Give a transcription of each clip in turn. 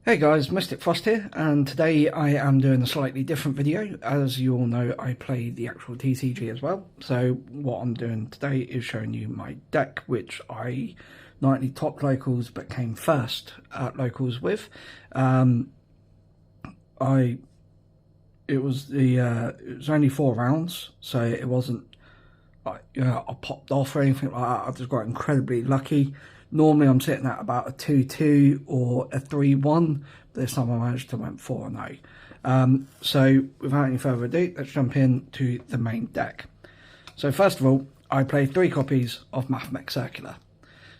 Hey guys, Mystic Frost here, and today I am doing a slightly different video. As you all know, I play the actual TCG as well, so what I'm doing today is showing you my deck, which I not only topped locals but came first at locals with. It was only 4 rounds, so it wasn't like I popped off or anything like that. I just got incredibly lucky. Normally I'm sitting at about a 2-2 or a 3-1. This time I managed to went 4-0. So without any further ado, let's jump into the main deck. So first of all, I play 3 copies of Mathmech Circular.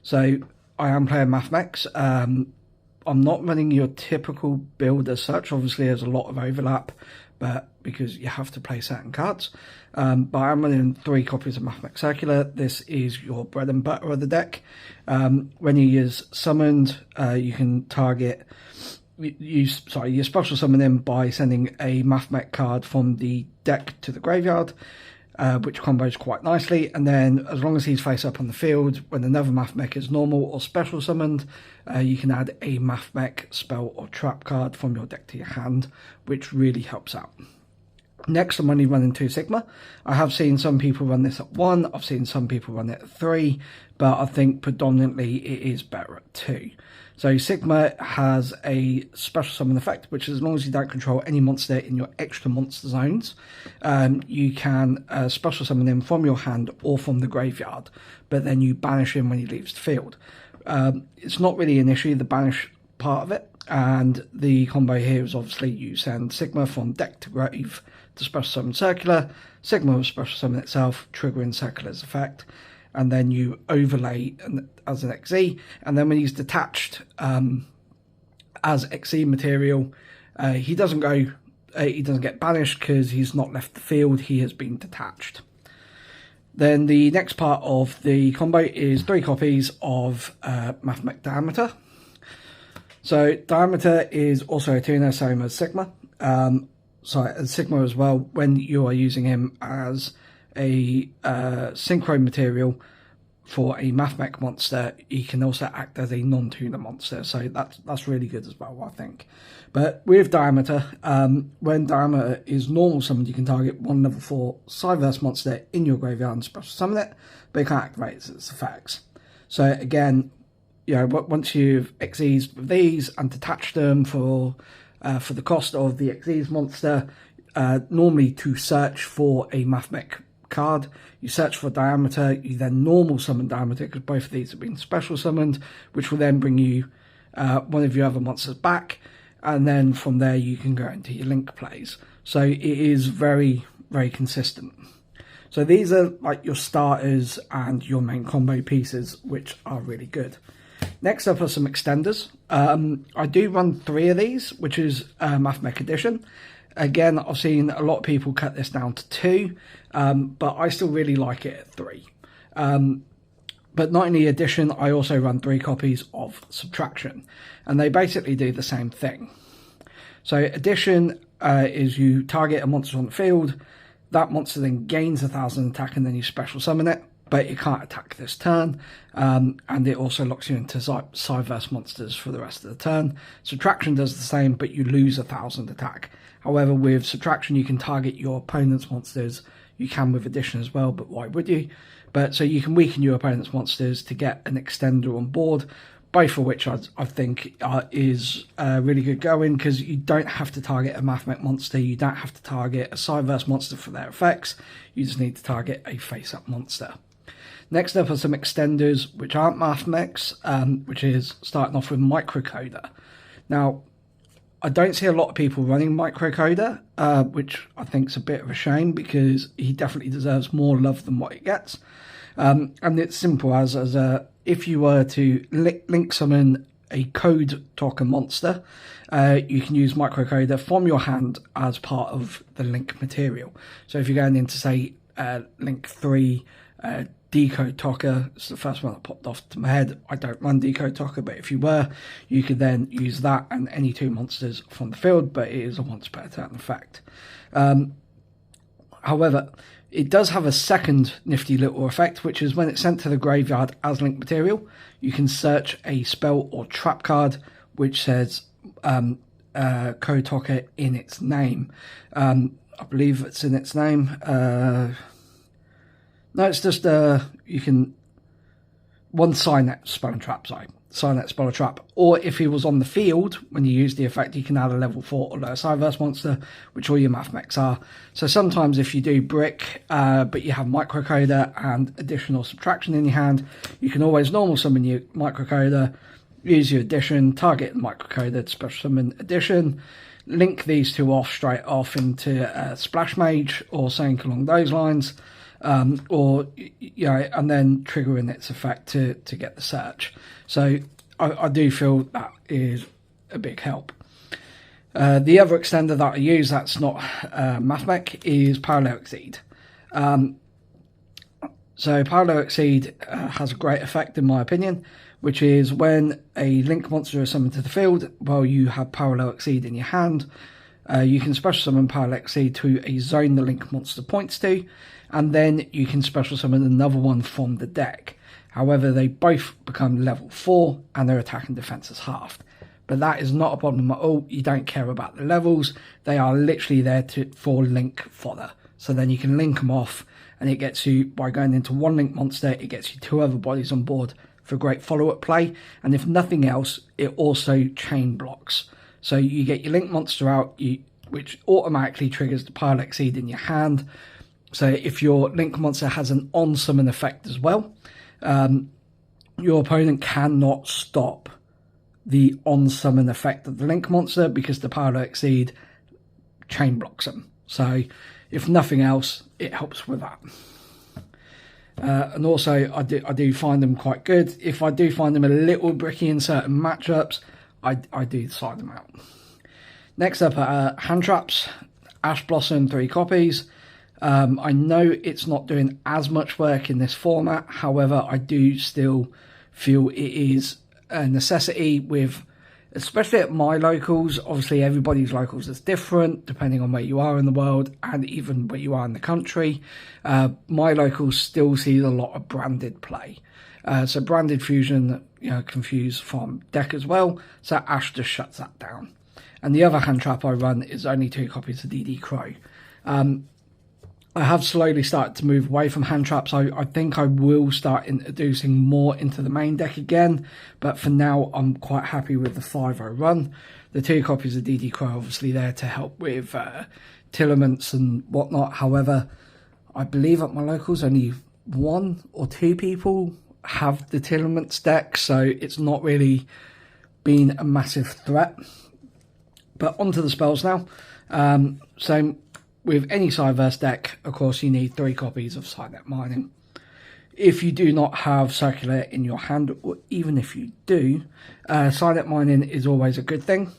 So I am playing Mathmex. I'm not running your typical build as such. Obviously there's a lot of overlap, but because you have to play certain cards. But I'm running 3 copies of Mathmech Circular. This is your bread and butter of the deck. When you use summoned, you can target, you special summon him by sending a Mathmech card from the deck to the graveyard, which combos quite nicely. And then as long as he's face up on the field, when another Mathmech is normal or special summoned, you can add a Mathmech spell or trap card from your deck to your hand, which really helps out. Next, I'm only running 2 Sigma. I have seen some people run this at 1, I've seen some people run it at 3, but I think predominantly it is better at 2. So Sigma has a special summon effect, which is as long as you don't control any monster in your extra monster zones, you can special summon him from your hand or from the graveyard, but then you banish him when he leaves the field. It's not really an issue, the banish part of it, and the combo here is obviously you send Sigma from deck to grave to special summon Circular, Sigma will special summon itself, triggering Circular's effect, and then you overlay as an XE, and then when he's detached as XE material, he doesn't get banished because he's not left the field, he has been detached. Then the next part of the combo is 3 copies of Mathmech Diameter. So Diameter is also a tuner, same as Sigma. As Sigma as well, when you are using him as a synchro material for a Mathmech monster, he can also act as a non-tuner monster, so that's really good as well, I think. But with Diameter, when Diameter is normal summoned, you can target 1 level 4 Cyverse monster in your graveyard and special summon it, but you can't activate its effects. So again, once you've XEs with these and detached them for the cost of the XEs monster, normally to search for a Mathmech card, you search for Diameter, you then normal summon Diameter because both of these have been special summoned, which will then bring you one of your other monsters back, and then from there you can go into your link plays. So it is very, very consistent. So these are like your starters and your main combo pieces, which are really good. Next up are some extenders. I do run 3 of these, which is Mathmech Edition. Again, I've seen a lot of people cut this down to 2, but I still really like it at 3. But not only Edition, I also run 3 copies of Subtraction, and they basically do the same thing. So Edition is you target a monster on the field, that monster then gains 1,000 attack, and then you special summon it, but it can't attack this turn, and it also locks you into Cyverse monsters for the rest of the turn. Subtraction does the same, but you lose 1,000 attack. However, with Subtraction you can target your opponent's monsters. You can with Addition as well, but why would you? But so you can weaken your opponent's monsters to get an extender on board, both of which I think is really good going, because you don't have to target a Mathmech monster, you don't have to target a Cyverse monster for their effects, you just need to target a face-up monster. Next up are some extenders which aren't Mathmechs, which is starting off with Microcoder. Now, I don't see a lot of people running Microcoder, which I think is a bit of a shame because he definitely deserves more love than what he gets. And it's simple as if you were to link summon a code talker monster, you can use Microcoder from your hand as part of the link material. So if you're going into, say, link 3, Decode Talker, it's the first one that popped off to my head. I don't run Decode Talker, but if you were, you could then use that and any 2 monsters from the field, but it is a once per turn effect. However, it does have a second nifty little effect, which is when it's sent to the graveyard as link material, you can search a spell or trap card which says Code Tocket in its name. I believe it's in its name. No, it's just you can one Signet Spell and Trap, Signet Spell and Trap. Or if he was on the field when you use the effect, you can add a level 4 or lower Cyverse monster, which all your math mechs are. So sometimes if you do brick, but you have microcoder and addition or subtraction in your hand, you can always normal summon your microcoder, use your addition, target the microcoder to special summon addition, link these two off straight off into Splash Mage or something along those lines. Or and then triggering its effect to get the search. So I do feel that is a big help. The other extender that I use that's not MathMech is Parallel Exceed. So Parallel Exceed has a great effect in my opinion, which is when a link monster is summoned to the field while you have Parallel Exceed in your hand, you can special summon Parallel Exceed to a zone the link monster points to, and then you can special summon another one from the deck. However, they both become level 4 and their attack and defense is halved. But that is not a problem at all. You don't care about the levels. They are literally there for link fodder. So then you can link them off, and it gets you, by going into one link monster, it gets you 2 other bodies on board for great follow-up play. And if nothing else, it also chain blocks. So you get your link monster out, which automatically triggers the Parallel Exceed in your hand. So if your link monster has an on-summon effect as well, your opponent cannot stop the on-summon effect of the link monster because the Parallel Exceed chain blocks them. So if nothing else, it helps with that. And also, I do find them quite good. If I do find them a little bricky in certain matchups, I do side them out. Next up are hand traps. Ash Blossom, 3 copies. I know it's not doing as much work in this format, however, I do still feel it is a necessity with, especially at my locals. Obviously everybody's locals is different depending on where you are in the world and even where you are in the country. My locals still see a lot of branded play. So branded fusion, confuse from deck as well, so Ash just shuts that down. And the other hand trap I run is only 2 copies of DD Crow. I have slowly started to move away from hand traps. I think I will start introducing more into the main deck again, but for now I'm quite happy with the 5 I run. The 2 copies of DD Crow obviously there to help with Tillaments and whatnot. However, I believe at my locals only 1 or 2 people have the Tillaments deck, so it's not really been a massive threat. But onto the spells now. So with any Cyverse deck, of course, you need 3 copies of Signet Mining. If you do not have Circular in your hand, or even if you do, Signet Mining is always a good thing.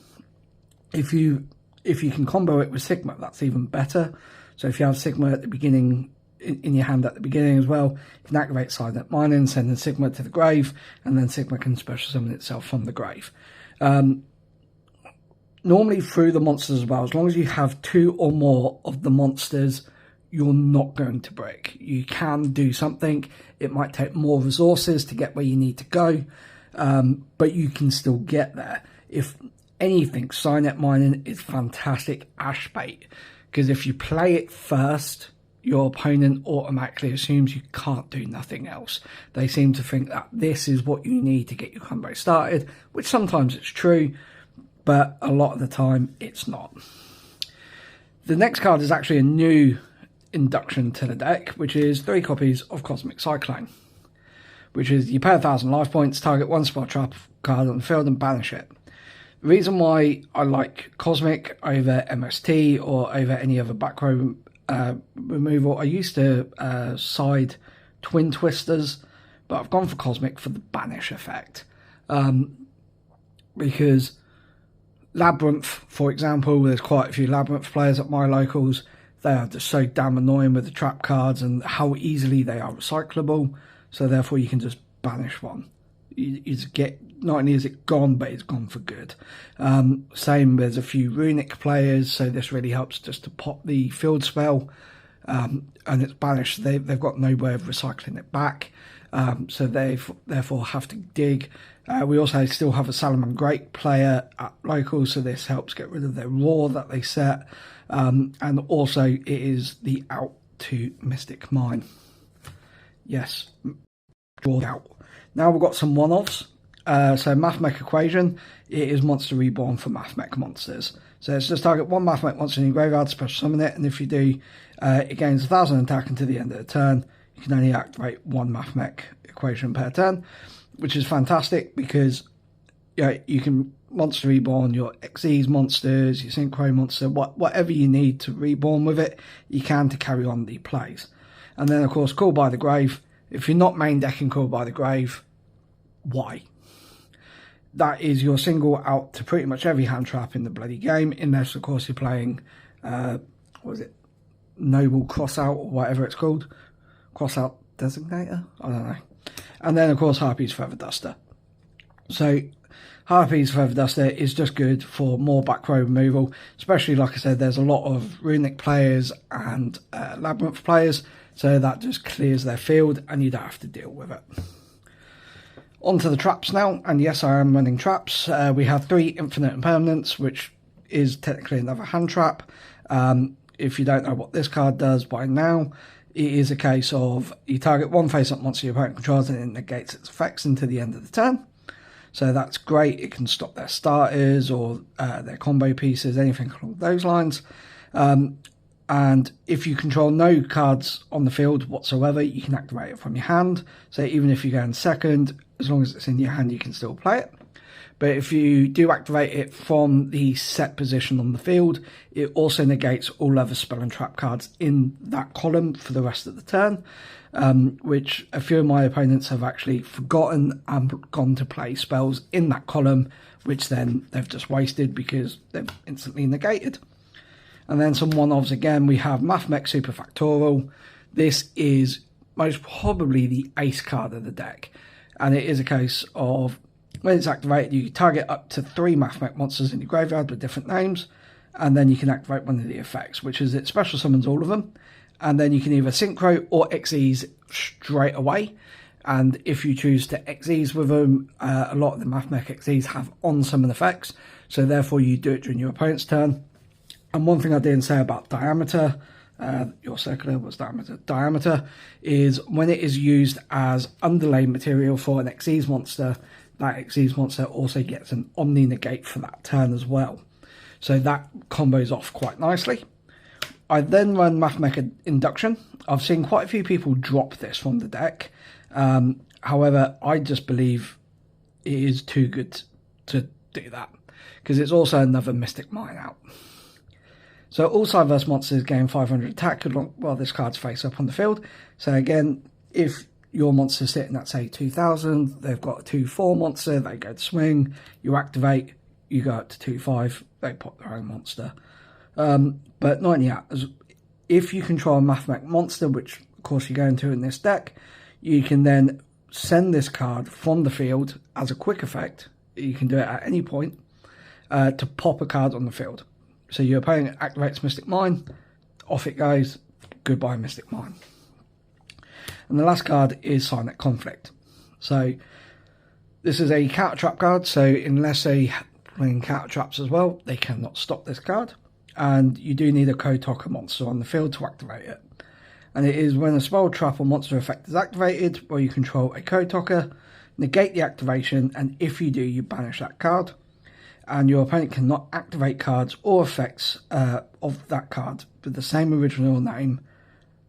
If you can combo it with Sigma, that's even better. So if you have Sigma at the beginning, in your hand at the beginning as well, you can activate Signet Mining, send Sigma to the grave, and then Sigma can special summon itself from the grave. Normally through the monsters as well, as long as you have 2 or more of the monsters, you're not going to break. You can do something. It might take more resources to get where you need to go, but you can still get there. If anything, Signet Mining is fantastic Ash bait, because if you play it first, your opponent automatically assumes you can't do nothing else. They seem to think that this is what you need to get your combo started, which sometimes it's true, but a lot of the time it's not. The next card is actually a new induction to the deck, which is 3 copies of Cosmic Cyclone, which is you pay 1,000 life points, target 1 spot trap card on the field and banish it. The reason why I like Cosmic over MST or over any other back row removal, I used to side Twin Twisters, but I've gone for Cosmic for the banish effect. Because Labyrinth, for example, there's quite a few Labyrinth players at my locals. They are just so damn annoying with the trap cards and how easily they are recyclable. So therefore you can just banish one. You just get, not only is it gone, but it's gone for good. Same, there's a few Runic players, so this really helps just to pop the field spell. And it's banished. They've got no way of recycling it back. So they therefore have to dig. We also still have a Salamangreat player at local, so this helps get rid of their roar that they set. And also it is the out to Mystic Mine. Yes, draw out. Now we've got some one-offs. So Mathmech Equation, it is Monster Reborn for Mathmech monsters. So it's just target one Mathmech monster in your graveyard, special summon it, and if you do, it gains 1000 attack until the end of the turn. You can only activate one Mathmech Equation per turn, which is fantastic because you can Monster Reborn your Xyz monsters, your Synchro monster, whatever you need to reborn with it, you can to carry on the plays. And then, of course, Call by the Grave. If you're not main decking Call by the Grave, why? That is your single out to pretty much every hand trap in the bloody game, unless, of course, you're playing, what is it, Noble Crossout or whatever it's called. Crossout Designator? I don't know. And then, of course, Harpy's Feather Duster. So, Harpy's Feather Duster is just good for more back row removal, especially, like I said, there's a lot of Runic players and Labyrinth players, so that just clears their field and you don't have to deal with it. On to the traps now, and yes, I am running traps. We have 3 Infinite Impermanence, which is technically another hand trap. If you don't know what this card does by now, it is a case of you target one face-up monster your opponent controls and it negates its effects until the end of the turn. So that's great. It can stop their starters or their combo pieces, anything along those lines. And if you control no cards on the field whatsoever, you can activate it from your hand. So even if you go in second, as long as it's in your hand, you can still play it. But if you do activate it from the set position on the field, it also negates all other spell and trap cards in that column for the rest of the turn, which a few of my opponents have actually forgotten and gone to play spells in that column, which then they've just wasted because they're instantly negated. And then some one-offs again, we have Mathmech Super Factorial. This is most probably the ace card of the deck. And it is a case of, when it's activated, you target up to 3 Mathmech monsters in your graveyard with different names. And then you can activate one of the effects, which is it special summons all of them. And then you can either Synchro or Xyz straight away. And if you choose to Xyz with them, a lot of the Mathmech Xyz have on-summon effects. So therefore you do it during your opponent's turn. And one thing I didn't say about Diameter, your circular was Diameter. Diameter is when it is used as underlay material for an Xyz monster, that Xyz monster also gets an Omni Negate for that turn as well. So that combos off quite nicely. I then run Mathmech Induction. I've seen quite a few people drop this from the deck. However, I just believe it is too good to do that, because it's also another Mystic Mine out. So all Cyberverse monsters gain 500 attack while this card's face up on the field. So again, if your monster's sitting at, say, 2000, they've got a 2-4 monster, they go to swing, you activate, you go up to 2-5, they pop their own monster. But not only that, if you control a Mathmech monster, which of course you're going to in this deck, you can then send this card from the field as a quick effect. You can do it at any point to pop a card on the field. So your opponent activates Mystic Mine, off it goes, goodbye Mystic Mine. And the last card is Silent Conflict. So this is a counter trap card, so unless they play counter traps as well, they cannot stop this card. And you do need a Kotoka monster on the field to activate it. And it is when a spell, trap or monster effect is activated, where you control a Kotoka, negate the activation, and if you do, you banish that card. And your opponent cannot activate cards or effects of that card with the same original name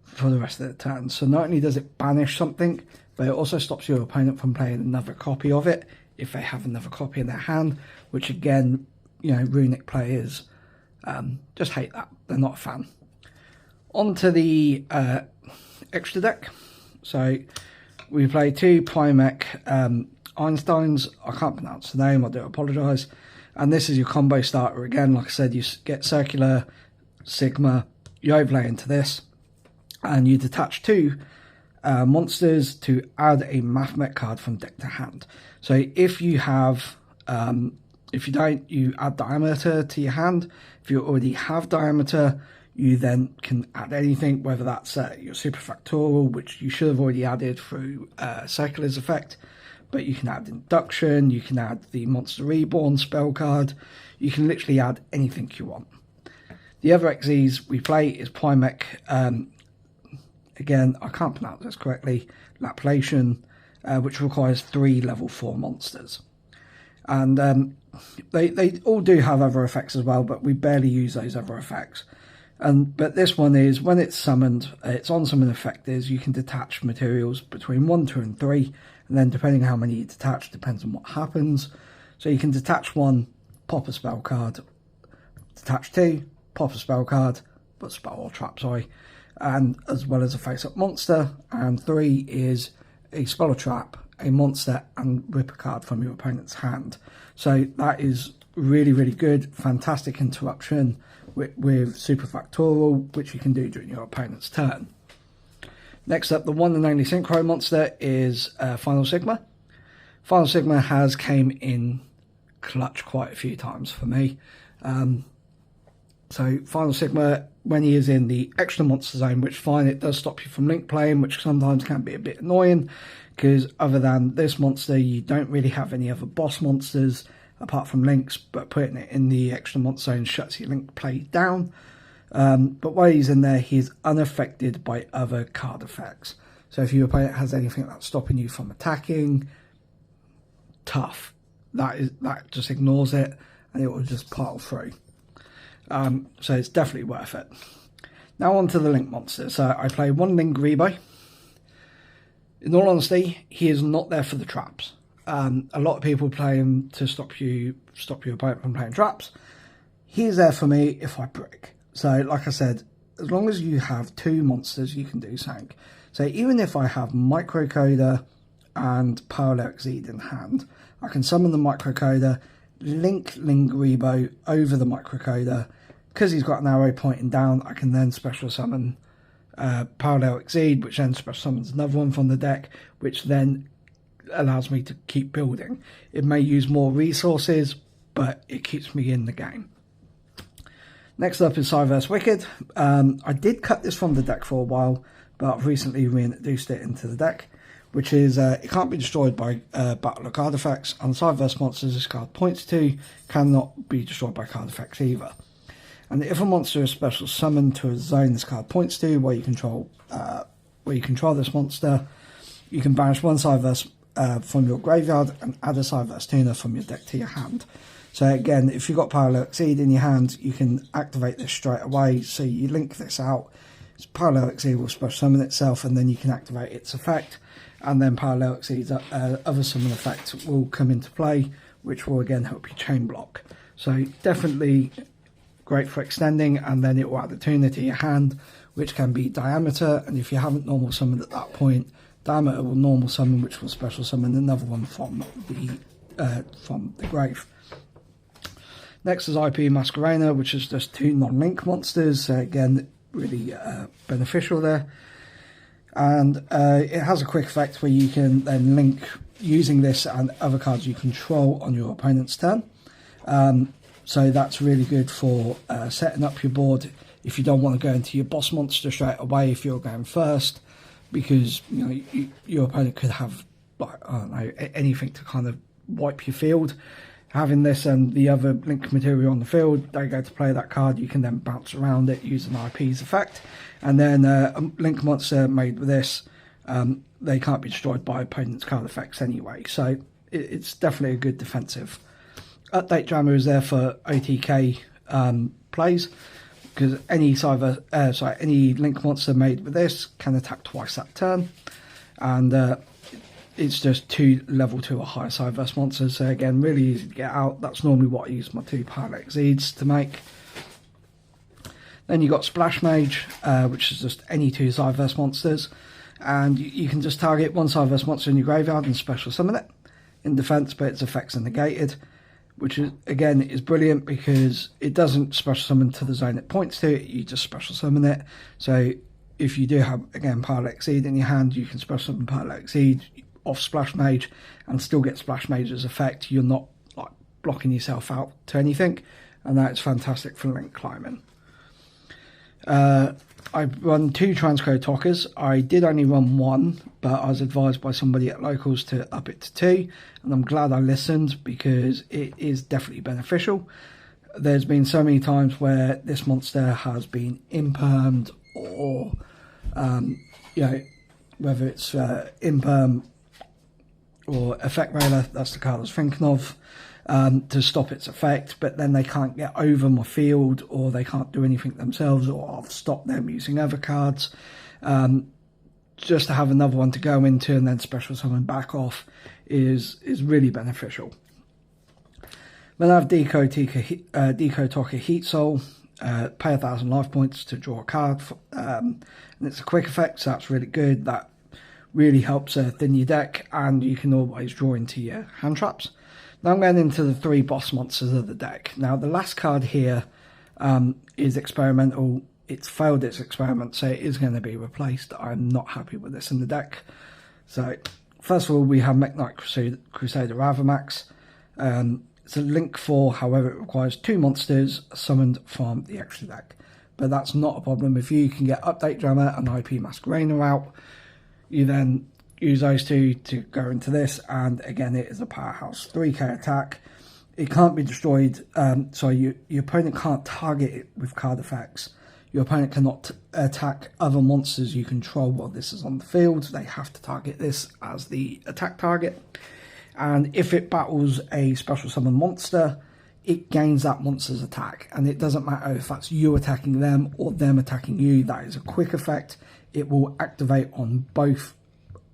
for the rest of the turn. So not only does it banish something, but it also stops your opponent from playing another copy of it if they have another copy in their hand, which again, you know, Runic players just hate that. They're not a fan. On to the extra deck. So we play 2 Primeck Einsteins. I can't pronounce the name, I do apologise. And this is your combo starter again. Like I said, you get Circular, Sigma, you overlay into this, and you detach 2 monsters to add a Mathmech card from deck to hand. So if you have, if you don't, you add Diameter to your hand. If you already have Diameter, you then can add anything, whether that's your Super Factorial, which you should have already added through Circular's effect. but you can add Induction, you can add the Monster Reborn spell card, you can literally add anything you want. The other XEs we play is Primeape, again, I can't pronounce this correctly, Laplation, which requires 3 level 4 monsters. And they all do have other effects as well, but we barely use those other effects. But this one is, when it's summoned, its on-summon effect is you can detach materials between 1, 2 and 3, and then depending on how many you detach, depends on what happens. So you can detach 1, pop a spell card, detach 2, pop a spell card, but spell or trap, sorry, and as well as a face-up monster, and 3 is a spell or trap, a monster, and rip a card from your opponent's hand. So that is really, really good, fantastic interruption with Super Factorial, which you can do during your opponent's turn. Next up, the one and only Synchro monster is Final Sigma. Final Sigma has came in clutch quite a few times for me. So Final Sigma, when he is in the extra monster zone, which fine, it does stop you from link playing, which sometimes can be a bit annoying, because other than this monster, you don't really have any other boss monsters apart from links, but putting it in the extra monster zone shuts your link play down. But while he's in there, he's unaffected by other card effects. So if your opponent has anything that's stopping you from attacking, tough. That just ignores it, and it will just pile through. So it's definitely worth it. Now on to the link monsters. So I play 1 Linguriboh. In all honesty, he is not there for the traps. A lot of people play him to stop your opponent from playing traps. He is there for me if I brick. So like I said, as long as you have 2 monsters, you can do something. So even if I have Microcoder and Parallel Exceed in hand, I can summon the Microcoder, link Linguriboh over the Microcoder. Because he's got an arrow pointing down, I can then special summon Parallel Exceed, which then special summons another one from the deck, which then allows me to keep building. It may use more resources, but it keeps me in the game. Next up is Cyverse Wicked. I did cut this from the deck for a while, but I've recently reintroduced it into the deck, which is it can't be destroyed by battle or card effects, and Cyverse monsters this card points to cannot be destroyed by card effects either. And if a monster is special summoned to a zone this card points to, where you control this monster, you can banish 1 Cyverse from your graveyard and add a Cyverse tuner from your deck to your hand. So again, if you've got Parallel Exceed in your hand, you can activate this straight away. So you link this out, Parallel Exceed will special summon itself, and then you can activate its effect, and then Parallel Exceed's other summon effect will come into play, which will again help you chain block. So definitely great for extending, and then it will add a tuner to your hand, which can be Diameter, and if you haven't normal summoned at that point, Diameter will normal summon, which will special summon another one from the grave. Next is IP Masquerena, which is just 2 non-link monsters. So again, really beneficial there. And it has a quick effect where you can then link using this and other cards you control on your opponent's turn. So that's really good for setting up your board if you don't want to go into your boss monster straight away if you're going first, because your opponent could have, like, I don't know, anything to kind of wipe your field. Having this and the other link material on the field, they go to play that card, you can then bounce around it using IP's effect. And then a link monster made with this, they can't be destroyed by opponent's card effects anyway. So it's definitely a good defensive. Update Jammer is there for OTK plays, because any link monster made with this can attack twice that turn. And it's just 2 level 2 or higher Cyverse monsters, so again, really easy to get out. That's normally what I use my 2 Parallel Exceeds to make. Then you got Splash Mage, which is just any 2 Cyverse monsters, and you can just target 1 Cyverse monster in your graveyard and special summon it in defense, but its effects are negated, which is, again, is brilliant because it doesn't special summon to the zone it points to, you just special summon it. So if you do have, again, Parallel Exceed in your hand, you can special summon Parallel Exceed off Splash Mage and still get Splash Mage's effect. You're not like blocking yourself out to anything, and that's fantastic for link climbing. I run 2 transcode talkers. I did only run 1, but I was advised by somebody at Locals to up it to 2, and I'm glad I listened because it is definitely beneficial. There's been so many times where this monster has been impermed or, you know, whether it's imperm or effect railer, that's the card I was thinking of, to stop its effect, but then they can't get over my field or they can't do anything themselves, or I've stopped them using other cards. Just to have another one to go into and then special summon back off is really beneficial. Then I have Deco Talker Heat Soul, pay 1,000 life points to draw a card, and it's a quick effect, so that's really good. That really helps thin your deck, and you can always draw into your hand traps. Now I'm going into the 3 boss monsters of the deck. Now the last card here is experimental. It's failed its experiment, so it is going to be replaced. I'm not happy with this in the deck. So first of all, we have Mekk-Knight Crusader Ravamax. It's a link 4, however it requires 2 monsters summoned from the extra deck. But that's not a problem. If you can get Update Drama and IP Masquerena out, you then use those 2 to go into this, and again it is a powerhouse. 3k attack. It can't be destroyed, so your opponent can't target it with card effects. Your opponent cannot attack other monsters you control while this is on the field. They have to target this as the attack target. And if it battles a special summon monster, it gains that monster's attack. And it doesn't matter if that's you attacking them or them attacking you. That is a quick effect. It will activate on both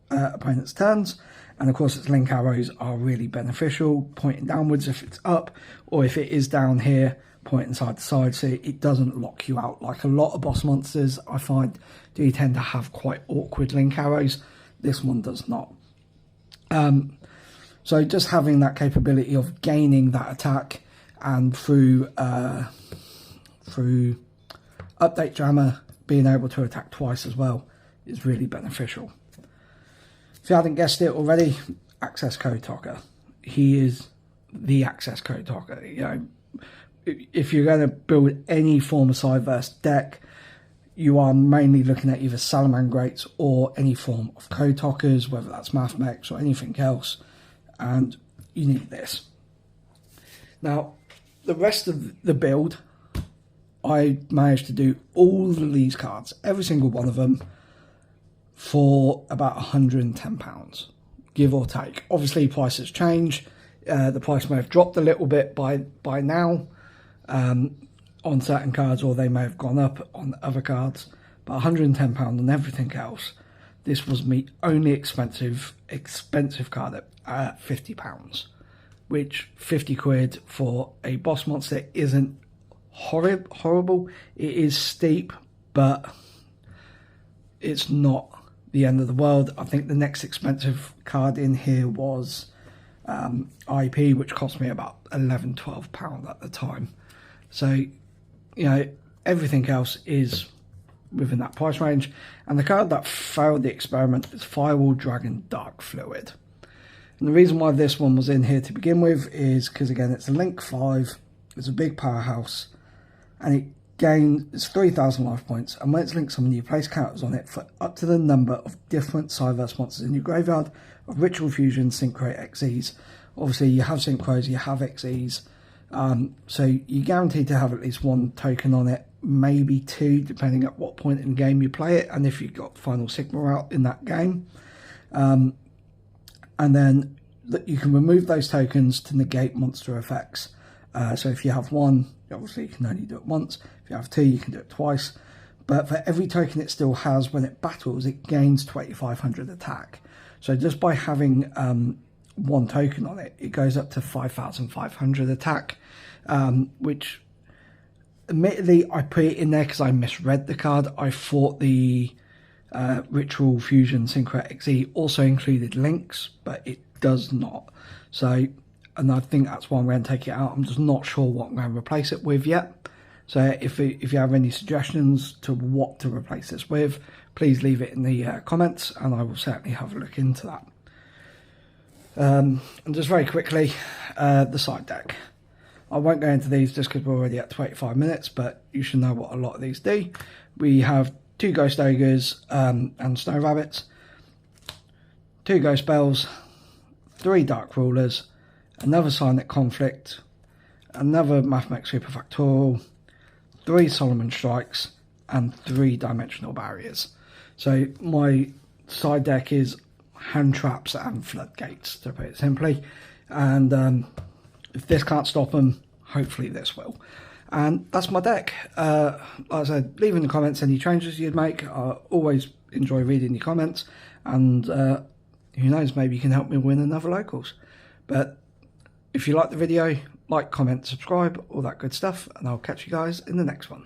opponent's turns. And of course its link arrows are really beneficial, pointing downwards if it's up, or if it is down here, pointing side to side, so it doesn't lock you out. Like a lot of boss monsters I find do tend to have quite awkward link arrows. This one does not. So just having that capability of gaining that attack, and through Update Jammer being able to attack twice as well, is really beneficial. If you hadn't guessed it already, Access Code Talker. He is the Access Code Talker. You know, if you're going to build any form of Cyberse deck, you are mainly looking at either Salamangreats or any form of Code Talkers, whether that's Mathmechs or anything else, and you need this. Now, the rest of the build, I managed to do all of these cards, every single one of them, for about £110, give or take. Obviously prices change. The price may have dropped a little bit by now on certain cards, or they may have gone up on other cards, but £110 on everything else. This was my only expensive card at £50, which 50 quid for a boss monster isn't horrible. It is steep, but it's not the end of the world. I think the next expensive card in here was IP, which cost me about £11-12 at the time. So, you know, everything else is within that price range. And the card that failed the experiment is Firewall Dragon Dark Fluid. And the reason why this one was in here to begin with is because, again, it's a Link 5, it's a big powerhouse, and it gains 3,000 life points, and when it's linked summon, you place counters on it for up to the number of different Cyberse monsters in your graveyard of Ritual Fusion Synchro XEs. Obviously you have Synchros, you have XEs, so you're guaranteed to have at least 1 token on it, maybe 2 depending at what point in the game you play it, and if you've got Final Sigma out in that game. And then you can remove those tokens to negate monster effects. So if you have 1, obviously you can only do it once. If you have 2, you can do it twice. But for every token it still has, when it battles, it gains 2,500 attack. So just by having 1 token on it, it goes up to 5,500 attack, which admittedly I put it in there because I misread the card. I thought the Ritual Fusion Synchro XE also included links, but it does not. So, and I think that's why I'm going to take it out. I'm just not sure what I'm going to replace it with yet. So if you have any suggestions to what to replace this with, please leave it in the comments, and I will certainly have a look into that. And just very quickly, the side deck. I won't go into these just because we're already at 25 minutes, but you should know what a lot of these do. We have 2 Ghost Ogres and Snow Rabbits, 2 Ghost Bells, 3 Dark Rulers, another Silent Conflict, another Mathmech Superfactorial, 3 Solomon Strikes, and 3 Dimensional Barriers. So my side deck is Hand Traps and Floodgates, to put it simply. And if this can't stop them, hopefully this will. And that's my deck. Like I said, leave in the comments any changes you'd make. I always enjoy reading your comments. And who knows, maybe you can help me win another Locals. But if you like the video, like, comment, subscribe, all that good stuff. And I'll catch you guys in the next one.